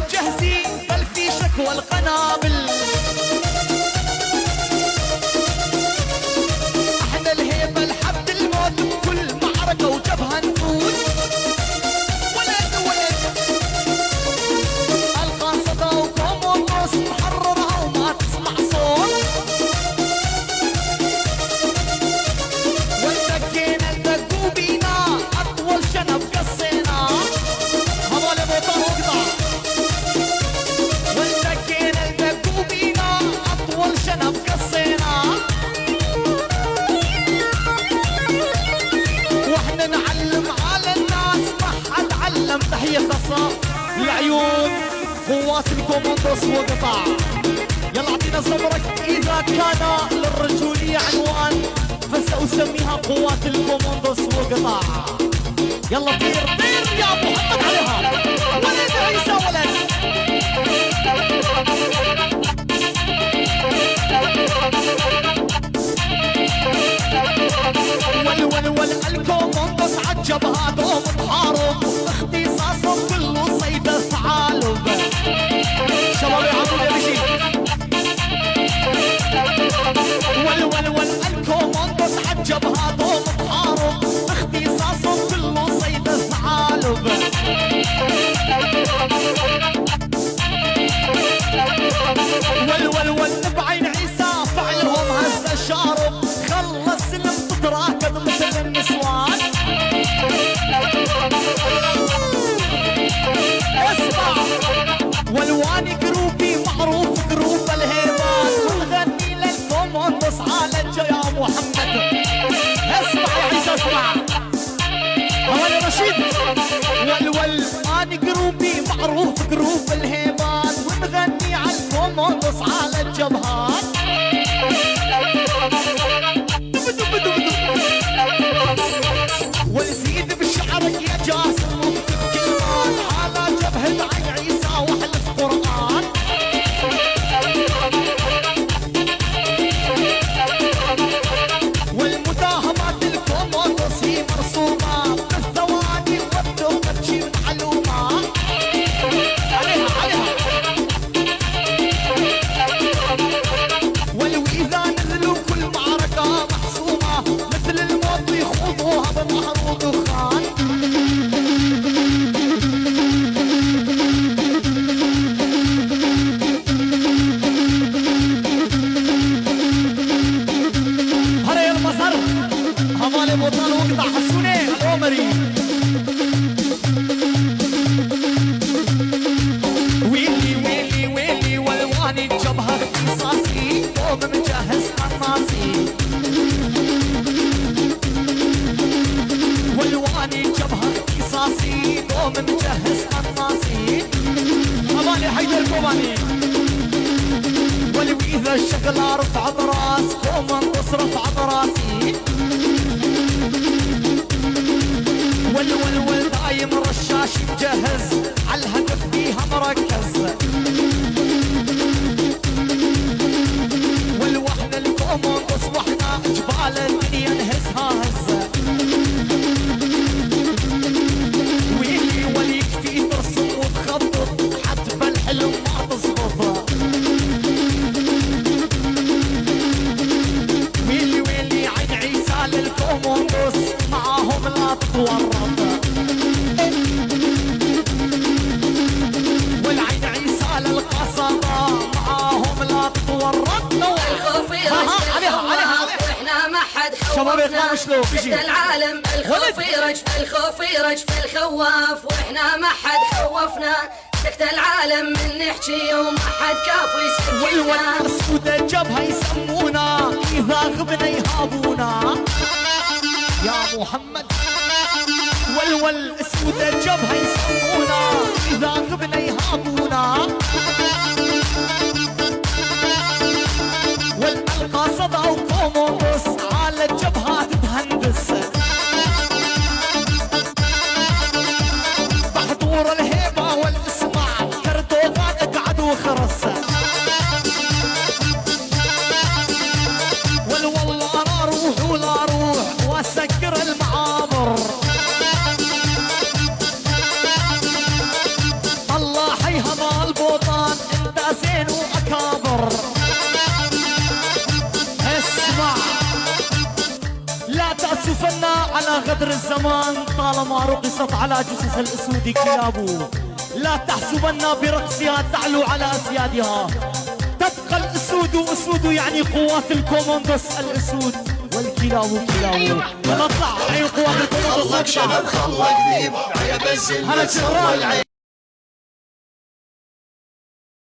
مجهزين بالفيشك والقنابل. احنا الهيبة لحد الموت بكل معركة وجبهة نفوز. ولد القاصدة وكوموندوس نحررها وما تسمع صوت. والدقينا الدقوا بينا اطول شنب قصينا. هذول بطل وقطع. والدقينا الدقوا بينا اطول شنب قصينا. واحنا نعلم على الناس ما حد علم. تحية خاصة لعيون قوات الكوماندوس وقطع. يلا اعطينا صبرك. اذا كان للرجولية عنوان فسأسميها قوات الكوماندوس وقطع. يلا طير طير يا محمد عليها. ولد عيسى ولد. ول الكوماندوس عالجبهاتهم تحارب. اختصاصهم كله صيد ثعالب. شباب يعطوا لي بشي. ول الكوماندوس عالجبهاتهم تحارب. اختصاصهم كله صيد ثعالب. ول بعين عيسى فعلهم هزة شارب. خلص تتراكب مثل النسوان. اسمع والواني جروبي معروف جروب الهيبات. ونغني للكوماندوس على يا محمد. اسمع يا عيسى اسمع. هوالي رشيد. والواني جروبي معروف جروب الهيبات. ونغني على الكوماندوس على الجبهات. ونزيد بشعرك يا جاسم واكتب كلمات على جبهة عين عيسى واحلف قرآن. والمداهمات الكوماندوس هي مرسومة بالثواني والدقة تجيب معلومات. عليها عليها. وإذا نزلوا كل معركة محسومة مثل الموت يخوضوها ببحر ودخان. هري المصر هذول بطل وقطع حسوني العمري. ويلي ويلي ويلي والواني الجبهة اختصاصي. قوم مجهز قناصي. والواني جبهة اختصاصي. قوم مجهز قناصي. هذول حيدر كوماني. واذا الشغلة رفع براس كوماندوس رفع براسي. ول دايم رشاش مجهز عالهدف فيها مركز. والوحدة الكوماندوس وحنا جبال الدنيا نهزها هزة. ويلي يكفي ترسم وتخطط حتى بالحلم ما تزبط. ويلي عين عيسى للكوماندوس معاهم لا تتورط. والعين عيسى للقصبة معاهم لا تتورط. عليها واحنا ما حد شباب يطلعوا شلون بيجي العالم. الخوف يرج في الخواف. واحنا ما حد خوفنا. سكت العالم من نحكي وما حد كافو يسكتنا. والاسود الجبهة يسمونا اذا غبنا يهابونا يا محمد. والاسود الجبهة يسمونا اذا غبنا يهابونا. والقاصدة وكوماندوس على الجبهات تهندس. بحضور الهيبة والاسمع كرتوغان اقعد وخرس. والله انا اروح ولا اروح واسكر المعامر. زين واكابر. اسمع لا تأسفن على غدر الزمان طالما رقصت على جثث الاسود كلاب. لا تحسبن برقصها تعلو على اسيادها. تبقى الاسود اسود يعني قوات الكوموندوس الاسود والكلاب كلاب. نطلع عين قوات الكوموندوس. خلق شباب خلق ذيب عيب الزلمة تسوى العين.